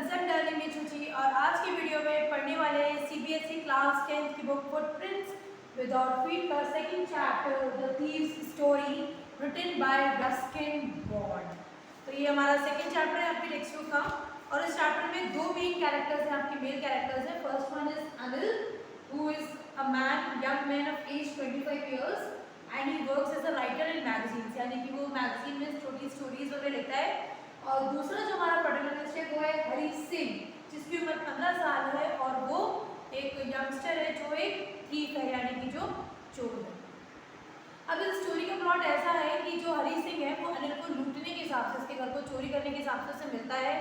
Concept learning में छुची और आज की वीडियो में पढ़ने वाले हैं सीबीएसई क्लास 10th की बुक फुटप्रिंट्स विदाउट फीट का second chapter the thief's story written by Ruskin Bond. तो ये हमारा सेकंड चैप्टर है आपकी टेक्स्ट बुक का और इस चैप्टर में दो मेन कैरेक्टर्स हैं, आपके मेल कैरेक्टर्स हैं। First one is Anil who is a man young man of age 25 years and he works as a writer in magazines, यानी कि वो मैगजीन में छोटी स्टोरीज वगैरह लिखता है। और दूसरा जो हमारा प्रोटैगनिस्ट है वो है हरी सिंह, जिसकी उम्र 15 साल है और वो एक यंगस्टर है जो एक थीफ है, यानी कि जो चोर है। अब इस स्टोरी का प्लॉट ऐसा है कि जो हरी सिंह है वो अनिल को लूटने के हिसाब से, उसके घर को चोरी करने के हिसाब से उससे मिलता है,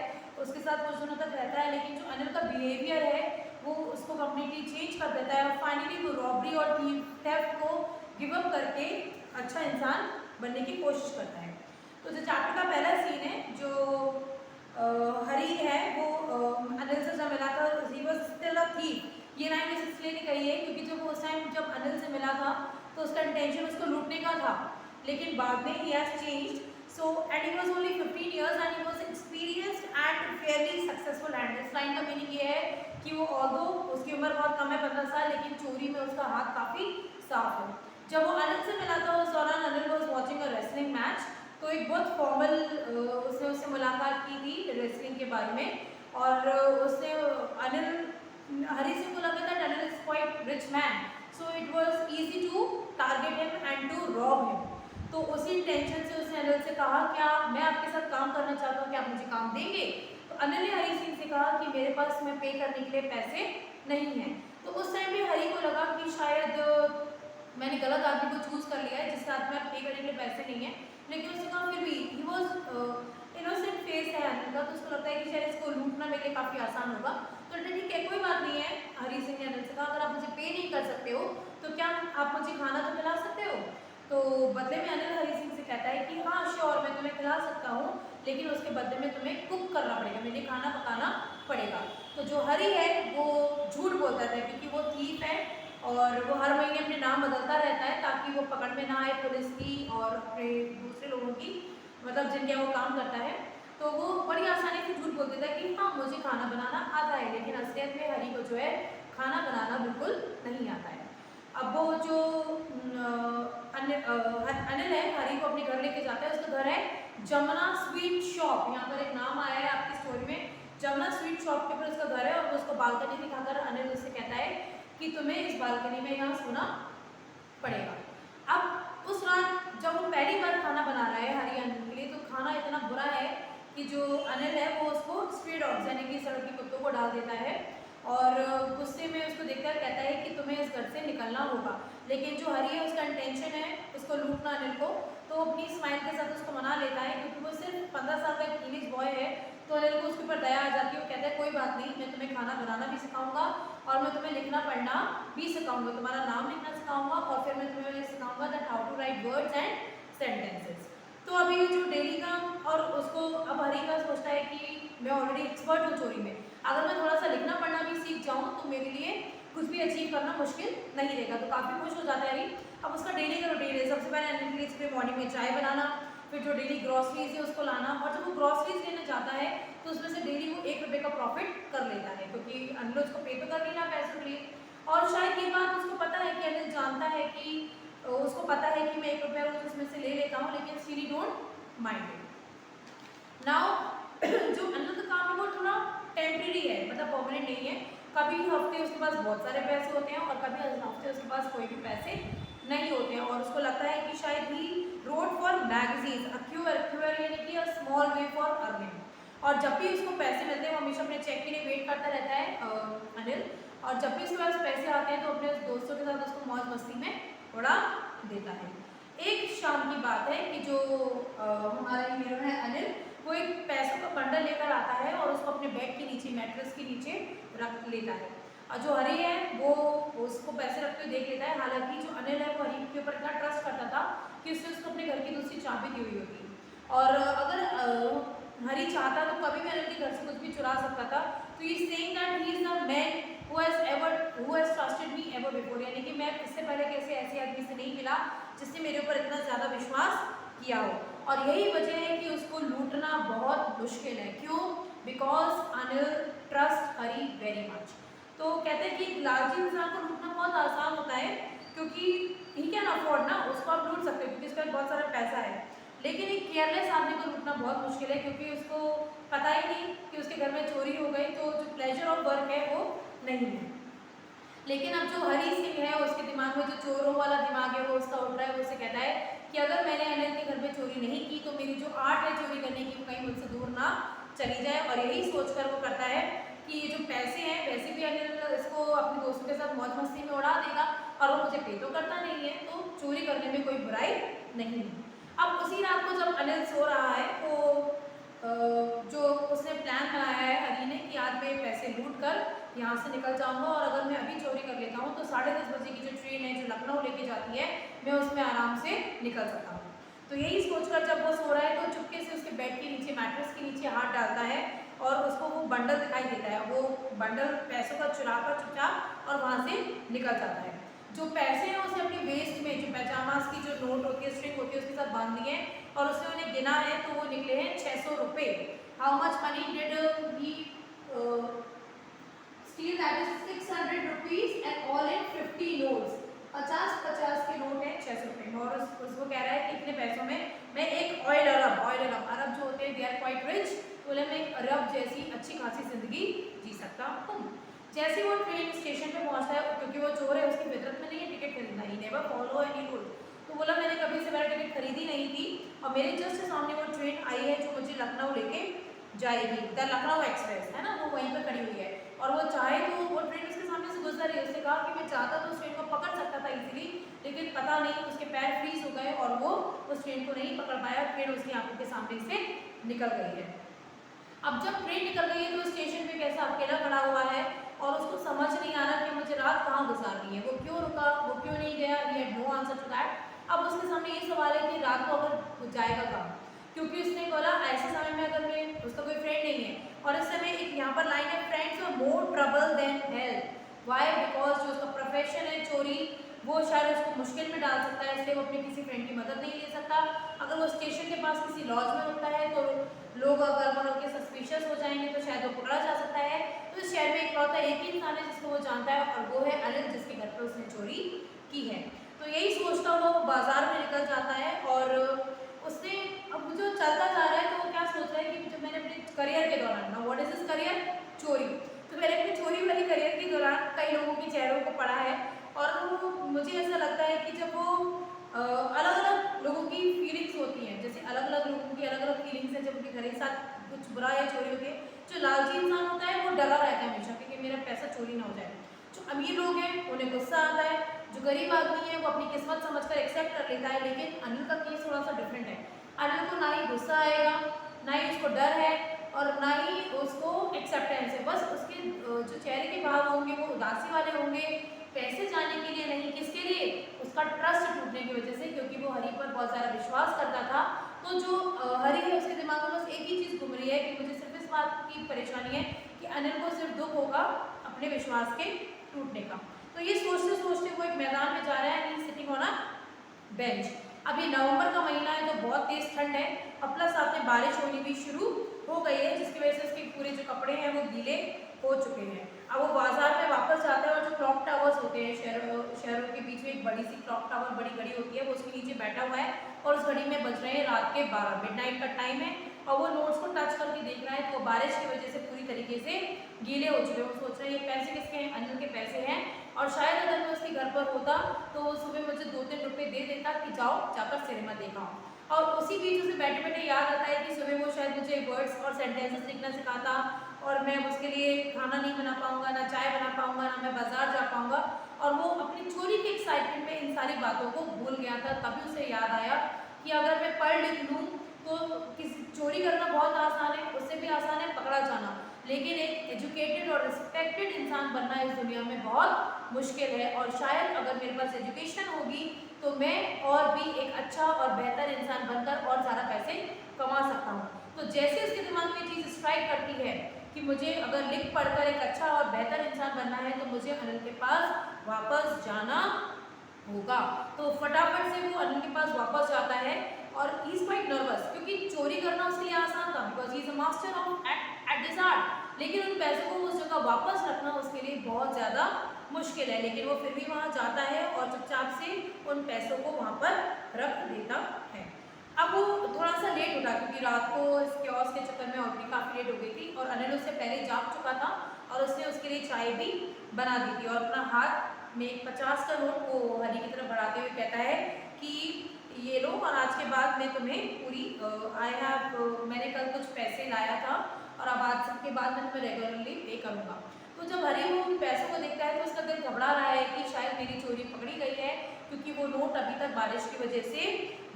उसके साथ कुछ दिनों तक रहता है, लेकिन जो अनिल का बिहेवियर है वो उसको कम्प्लीटली चेंज कर देता है और फाइनली वो रॉबरी और थेफ्ट को गिव अप करके अच्छा इंसान बनने की कोशिश करता है। तो जो चैप्टर का पहला सीन है, जो हरी है वो अनिल से जब मिला था, he was still a thief. ये लाइन इस इसलिए नहीं कही है क्योंकि जब उस टाइम जब अनिल से मिला था तो उसका इंटेंशन उसको लूटने का था, लेकिन बाद में he has changed. So and he was only 15 years and he was experienced and Fairlie successful. And इस लाइन का मीनिंग ये है कि वो ऑल्दो उसकी उम्र बहुत कम है 15 साल, लेकिन चोरी में उसका हाथ काफ़ी साफ है। जब वो अनिल से मिला था उस दौरान Anil was watching a wrestling match, तो एक बहुत फॉर्मल उसने उससे मुलाकात की थी रेसलिंग के बारे में और उसने अनिल हरी सिंह को लगा था Anil is quite rich man, so it was easy to target him and to rob him. तो उसी टेंशन से उसने अनिल से कहा क्या मैं आपके साथ काम करना चाहता हूँ, क्या आप मुझे काम देंगे? तो अनिल ने हरी सिंह से कहा कि मेरे पास मैं पे करने के लिए पैसे नहीं हैं। तो उस टाइम में हरी को लगा कि शायद मैंने गलत आदमी को चूज कर लिया है जिसके हाथ में पे करने के लिए पैसे नहीं है, लेकिन उसने कहा फिर भी ही वॉज इनोसेंट फेस है अनिल का, तो उसको लगता है कि शायद इसको लूटना मेरे लिए काफ़ी आसान होगा। तो ठीक है कोई बात नहीं है, हरी सिंह ने अनिल से कहा अगर आप मुझे पे नहीं कर सकते हो तो क्या आप मुझे खाना तो खिला सकते हो? तो बदले में अनिल हरी सिंह से कहता है कि हाँ श्योर मैं तुम्हें खिला सकता हूँ, लेकिन उसके बदले में तुम्हें कुक करना पड़ेगा, मेरे खाना पकाना पड़ेगा। तो जो हरी है वो झूठ बोलता था क्योंकि वो थीफ है और वो हर महीने अपने नाम बदलता रहता है ताकि वो पकड़ में ना आए पुलिस की और अपने दूसरे लोगों की, मतलब जिनके वो काम करता है। तो वो बड़ी आसानी से झूठ बोल देता है कि हाँ मुझे खाना बनाना आता है, लेकिन असलियत में हरी को जो है खाना बनाना बिल्कुल नहीं आता है। अब वो जो अनिल है हरी को अपने घर लेके जाता है, उसका घर है जमुना स्वीट शॉप। यहाँ पर एक नाम आया है आपकी स्टोरी में, जमुना स्वीट शॉप के ऊपर उसका घर है और वो उसको बालकनी दिखाकर अनिल उससे कहता है कि तुम्हें इस बालकनी में यहाँ सोना पड़ेगा। अब उस रात जब वो पहली बार खाना बना रहा है हरी अनिल के लिए, तो खाना इतना बुरा है कि जो अनिल है वो उसको स्ट्री डॉग्स यानी कि सड़क के कुत्तों को डाल देता है और गुस्से में उसको देखकर कहता है कि तुम्हें इस घर से निकलना होगा। लेकिन जो हरी है उसका इंटेंशन है उसको लूटना अनिल को, तो अपनी स्माइल के साथ उसको मना लेता है क्योंकि वो सिर्फ 15 साल का एक टीनेज बॉय है। तो अनिल को उसके ऊपर दया आ जाती है, वो कहता है कोई बात नहीं, मैं तुम्हें खाना बनाना भी सिखाऊंगा और मैं तुम्हें लिखना पढ़ना भी सिखाऊंगा, तुम्हारा नाम लिखना सिखाऊंगा और फिर मैं तुम्हें सिखाऊंगा that how to write words and sentences. तो अभी जो डेली का और उसको अब हरी का सोचता है कि मैं ऑलरेडी एक्सपर्ट हूँ चोरी में, अगर मैं थोड़ा सा लिखना पढ़ना भी सीख जाऊँ तो मेरे लिए कुछ भी अचीव करना मुश्किल नहीं रहेगा। तो काफ़ी खुश हो जाता है हरी। अब उसका डेली का रूटीन है, सबसे पहले अनिल के लिए सुबह मॉर्निंग में चाय बनाना, फिर जो डेली ग्रॉसरीज है उसको लाना, और जब वो ग्रॉसरीज लेने जाता है तो उसमें से डेली वो 1 रुपये का प्रॉफिट कर लेता है क्योंकि अनिल उसको पे तो कर लेना पैसों के लिए। और शायद ये बात उसको पता है कि अनिल जानता है कि उसको पता है कि मैं 1 रुपया रोज उसमें से ले लेता हूँ, लेकिन still he don't mind it. Now जो अनिल का काम है वो थोड़ा टेम्परेरी है, मतलब परमानेंट नहीं है। कभी हफ्ते उसके पास बहुत सारे पैसे होते हैं और कभी हफ्ते उसके पास कोई भी पैसे नहीं होते हैं और उसको लगता है कि शायद ही रोड फॉर मैगजीन्स अक्यूअर यानी कि a small way for earning. और जब भी उसको पैसे मिलते हैं वो हमेशा अपने चेक के लिए वेट करता रहता है अनिल, और जब भी उसके पास पैसे आते हैं तो अपने दोस्तों के साथ उसको मौज मस्ती में उड़ा देता है। एक शाम की बात है कि जो हमारा हीरो है अनिल, वो एक पैसों का बंडल लेकर आता है और उसको अपने बेड के नीचे मैट्रेस के नीचे रख लेता है। और जो हरी है वो उसको पैसे रखते हुए देख लेता है, हालांकि जो अनिल है वो हरी के ऊपर इतना ट्रस्ट करता था कि उसने उसको अपने घर की दूसरी चाबी दी हुई होती, और अगर हरी चाहता तो कभी भी अनिल के घर से कुछ भी चुरा सकता था। तो ये saying that he is the man who has trusted me ever before, यानी कि मैं इससे पहले कैसे ऐसे आदमी से नहीं मिला जिसने मेरे ऊपर इतना ज़्यादा विश्वास किया हो। और यही वजह है कि उसको लूटना बहुत बहुत मुश्किल है। क्यों? Because Anil trust Hari very much. तो कहते हैं कि लालची इंसान को लूटना बहुत आसान होता है, क्योंकि ही कैन अफोर्ड ना, उसको आप लूट सकते हो क्योंकि उसके पास बहुत सारा पैसा है। लेकिन एक केयरलेस आदमी को लूटना बहुत मुश्किल है, क्योंकि उसको पता ही नहीं कि उसके घर में चोरी हो गई, तो जो प्लेजर ऑफ वर्क है वो नहीं है। लेकिन अब जो हरी सिंह है उसके दिमाग में जो चोरों वाला दिमाग है वो उसका उठ रहा है। वो उसे कहता है कि अगर मैंने अनिल के घर में चोरी नहीं की तो मेरी जो आर्ट है चोरी करने की वो कहीं मुझसे दूर ना चली जाए। और यही सोचकर वो करता है कि ये जो पैसे हैं, वैसे भी अनिल इसको अपने दोस्तों के साथ मौज मस्ती में उड़ा देगा और वो मुझे पे तो करता नहीं है, तो चोरी करने में कोई बुराई नहीं है। अब उसी रात को जब अनिल सो रहा है तो जो उसने प्लान बनाया है हरी ने कि आज मैं पैसे लूट कर यहाँ से निकल जाऊंगा, और अगर मैं अभी चोरी कर लेता हूँ तो 10:30 बजे की जो ट्रेन है जो लखनऊ लेके जाती है, मैं उसमें आराम से निकल सकता हूँ। तो यही सोचकर जब वो सो रहा है तो चुपके से उसके बेड के नीचे, मैट्रेस के नीचे हाथ डालता है और उसको वो बंडल दिखाई देता है। वो बंडल पैसों का चुरा कर चुपचाप और वहाँ से निकल जाता है। जो पैसे हैं उसे अपनी वेस्ट में, जो पैजामास की जो नोट होती है, स्ट्रिंग होती है, उसके साथ बांध दिए और उसने उन्हें गिना है तो वो निकले हैं 600 रुपये। How much money did he steel? That is 600 rupees and all in 50 notes. 50 के नोट है 600 रुपये। और उसको कह रहा है कि इतने पैसों में मैं एक ऑयल अरब जो होते हैं दे आर क्वाइट रिच, बोले मैं एक अरब जैसी अच्छी खासी जिंदगी जी सकता हूँ। जैसे वो ट्रेन स्टेशन पे पहुंचता है, क्योंकि वो चोर है उसकी फितरत में नहीं है टिकट खरीदना, he never follow any rule, तो बोला मैंने कभी से मेरा टिकट खरीदी नहीं थी और मेरे जस्ट सामने वो ट्रेन आई है जो मुझे लखनऊ लेके जाएगी, द लखनऊ एक्सप्रेस है ना, वो वहीं पर खड़ी हुई है और वो चाहे तो वो ट्रेन उसके सामने से गुजर रही है। उसने कहा कि मैं चाहता तो उस ट्रेन को पकड़ सकता था इजीली, लेकिन पता नहीं उसके पैर फ्रीज हो गए और वो उस ट्रेन को नहीं पकड़ पाया। ट्रेन उसकी आंखों के सामने से निकल गई है। अब जब ट्रेन निकल गई है तो स्टेशन पे कैसा अकेला खड़ा हुआ है और उसको समझ नहीं आ रहा कि मुझे रात कहाँ गुजारनी है, वो क्यों रुका, वो क्यों नहीं गया, he had no answer to that. अब उसके सामने ये सवाल है कि रात को अगर जाएगा कहाँ, क्योंकि उसने बोला ऐसे समय में अगर मैं, उसका कोई फ्रेंड नहीं है। और इस समय एक यहाँ पर लाइन है, friends are more trouble than help. Why? Because जो उसका प्रोफेशन है चोरी, वो शायद उसको मुश्किल में डाल सकता है, इसलिए वो अपने किसी फ्रेंड की मदद नहीं ले सकता। अगर वो स्टेशन के पास किसी लॉज में रुकता है तो लोग अगर मतलब के सस्पिशियस हो जाएंगे तो शायद वो पकड़ा जा सकता है। तो इस शहर में इकलौता एक ही इंसान है जिसको वो जानता है और वो है अनिल, जिसके घर पर उसने चोरी की है। तो यही सोचता हुआ वो बाजार में निकल जाता है और उसने अब जो चलता जा रहा है तो वो क्या सोच रहा है कि जब मैंने अपने करियर के दौरान ना, व्हाट इज दिस करियर? चोरी। तो मैंने अपने चोरी वाली करियर के दौरान कई लोगों के चेहरों को पढ़ा है और मुझे ऐसा लगता है कि जब वो अलग अलग लोगों की फीलिंग्स होती हैं, जैसे अलग अलग लोगों की अलग अलग फीलिंग्स हैं जब उनके घर के साथ कुछ बुरा या चोरी होती है। जो लालची इंसान होता है वो डरा रहता है हमेशा कि मेरा पैसा चोरी ना हो जाए। जो अमीर लोग हैं उन्हें गुस्सा आता है, जो गरीब आदमी है वो अपनी किस्मत समझकर एक्सेप्ट कर लेता है। लेकिन अनिल का केस थोड़ा सा डिफरेंट है। अनिल को ना ही गुस्सा आएगा, ना ही उसको डर है और ना ही उसको एक्सेप्टेंस है। बस उसके जो चेहरे के भाव होंगे वो उदासी वाले होंगे, पैसे जाने के लिए नहीं, किसके लिए? उसका ट्रस्ट टूटने की वजह से, क्योंकि वो हरी पर बहुत ज़्यादा विश्वास करता था। तो जो हरी है उसके दिमाग में बस एक ही चीज़ घूम रही है कि मुझे सिर्फ इस बात की परेशानी है कि अनिल को सिर्फ दुख होगा अपने विश्वास के टूटने का। तो ये सोचते सोचते वो एक मैदान में जा रहा है, ही सिटिंग ऑन अ बेंच। अब ये नवंबर का महीना है तो बहुत तेज ठंड है और प्लस साथ में बारिश होनी भी शुरू हो गई है, जिसकी वजह से उसके पूरे जो कपड़े हैं वो गीले हो चुके हैं। अब वो बाजार में वापस जाते हैं और जो क्लॉक टावर्स होते हैं शहरों के बीच में एक बड़ी सी क्लॉक टावर, बड़ी घड़ी होती है, वो उसके नीचे बैठा हुआ है और उस घड़ी में बज रहे हैं रात के 12, मिडनाइट का टाइम है और वो नोट्स को टच करके देख रहा है तो बारिश की वजह से पूरी तरीके से गीले हो चुके हैं। वो सोच रहे हैं ये पैसे किसके हैं? अनिल के पैसे हैं और शायद अगर मैं उसके घर पर होता तो वो सुबह मुझे 2-3 रुपये दे देता कि जाओ जाकर सिनेमा देखा। और उसी बीच उसे बैठे बैठे याद आता है कि सुबह वो शायद मुझे वर्ड्स और सेंटेंसेस लिखना सिखाता और मैं उसके लिए खाना नहीं बना पाऊंगा, ना चाय बना पाऊंगा, ना मैं बाजार जा पाऊंगा। और वो अपनी चोरी के एक्साइटमेंट में इन सारी बातों को भूल गया था। तभी उसे याद आया कि अगर मैं पढ़ लिख लूँ तो किसी चोरी करना बहुत आसान है, उससे भी आसान है पकड़ा जाना, लेकिन एक एजुकेटेड और रिस्पेक्टेड इंसान बनना इस दुनिया में बहुत मुश्किल है। और शायद अगर मेरे पास एजुकेशन होगी तो मैं और भी एक अच्छा और बेहतर इंसान बनकर और ज़्यादा पैसे कमा सकता हूँ। तो जैसे उसके दिमाग में चीज़ स्ट्राइक करती है कि मुझे अगर लिख पढ़कर एक अच्छा और बेहतर इंसान बनना है तो मुझे अनिल के पास वापस जाना होगा। तो फटाफट से वो अनिल के पास वापस जाता है और ही इज क्वाइट नर्वस, क्योंकि चोरी करना उसके लिए आसान था because he is a master of at this art. लेकिन उन पैसों को उस जगह वापस रखना उसके लिए बहुत ज़्यादा मुश्किल है, लेकिन वो फिर भी वहाँ जाता है और चुपचाप से उन पैसों को वहाँ पर रख देता है। अब वो थोड़ा सा लेट उठा क्योंकि रात को इस क्योस के चक्कर में ऑलरेडी काफ़ी लेट हो गई थी और अनिल उससे पहले जाग चुका था और उसने उसके लिए चाय भी बना दी थी और अपना हाथ में 50 का नोट वो हरी की तरफ बढ़ाते हुए कहता है कि ये लो और आज के बाद मैं तुम्हें पूरी मैंने कल कुछ पैसे लाया था और अब आज के बाद मैं तुम्हें रेगुलरली पे करूँगा। तो जब हरी वो उन पैसों को देखता है तो उसका दिल घबरा रहा है कि शायद मेरी चोरी पकड़ी गई है क्योंकि वो नोट अभी तक बारिश की वजह से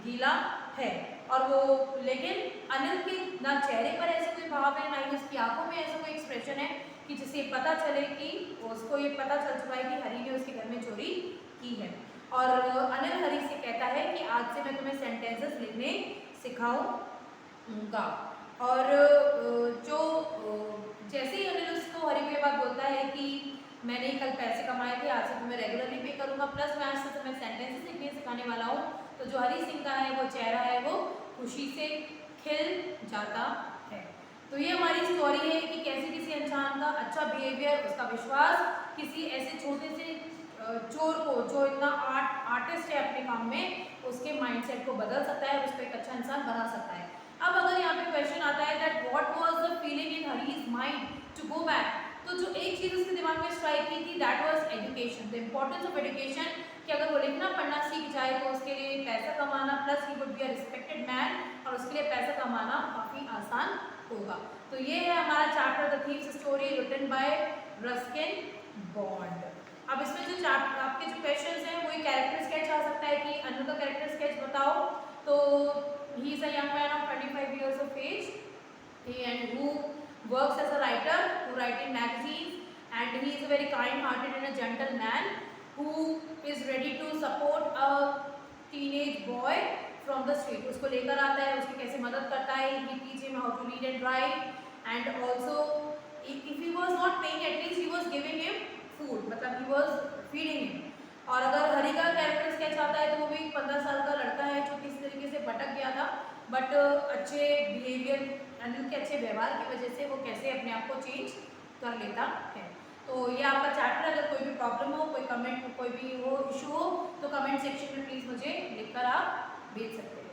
गीला है। और वो लेकिन अनिल के ना चेहरे पर ऐसे कोई भाव है ना ही उसकी आंखों में ऐसा कोई एक्सप्रेशन है कि जिससे पता चले कि उसको ये पता चल चुका है कि हरी ने उसके घर में चोरी की है। और अनिल हरी से कहता है कि आज से मैं तुम्हें सेंटेंसेस लिखने सिखाऊंगा। और जो जैसे ही अनिल उसको हरी को ये बात बोलता है कि मैंने कल पैसे कमाए थे, आज से तुम्हें रेगुलरली पे करूँगा, प्लस मैं आज से तुम्हें सेंटेंसेस लिखने सिखाने वाला हूँ, तो जो हरी सिंह का है वो चेहरा है वो खुशी से खिल जाता है। तो ये हमारी स्टोरी है कि कैसे किसी इंसान का अच्छा बिहेवियर, उसका विश्वास किसी ऐसे छोटे से चोर को जो इतना आर्टिस्ट है अपने काम में, उसके माइंडसेट को बदल सकता है, उसको एक अच्छा इंसान बना सकता है। अब अगर यहाँ पे क्वेश्चन आता है that what was the feeling in Hari's mind to go back, तो जो एक चीज़ उसके दिमाग में स्ट्राइक की थी that was education, the importance of education, कि अगर वो लिखना पढ़ना सीख जाए तो उसके लिए पैसा कमाना plus he would be a respected man और उसके लिए पैसा कमाना काफ़ी आसान होगा। तो ये है हमारा chapter the thief's story written by Ruskin Bond. अब इसमें जो आपके जो क्वेश्चंस हैं वो कैरेक्टर स्केच आ सकता है कि अनु का कैरेक्टर स्केच बताओ। तो he is a young man of 25 years of age and who works as a writer, who write in magazines, and he is a very kind-hearted and a gentle man who is ready to support a teenage boy from the street। उसको लेकर आता है, उसकी कैसे मदद करता है, he teach him how to read and write, and also if he was not paying at least he was giving him food, मतलब he was feeding him। और अगर हरी का कैरेक्टर स्केच आता है तो वो भी 15 साल का लड़का है जो किसी तरीके से भटक गया था, बट अच्छे बिहेवियर, अनिल के अच्छे व्यवहार की वजह से वो कैसे अपने आप को चेंज कर लेता है। तो ये आपका चैप्टर, अगर कोई भी प्रॉब्लम हो, कोई कमेंट, कोई भी हो इशू हो तो कमेंट सेक्शन में प्लीज़ मुझे लिखकर आप भेज सकते हैं।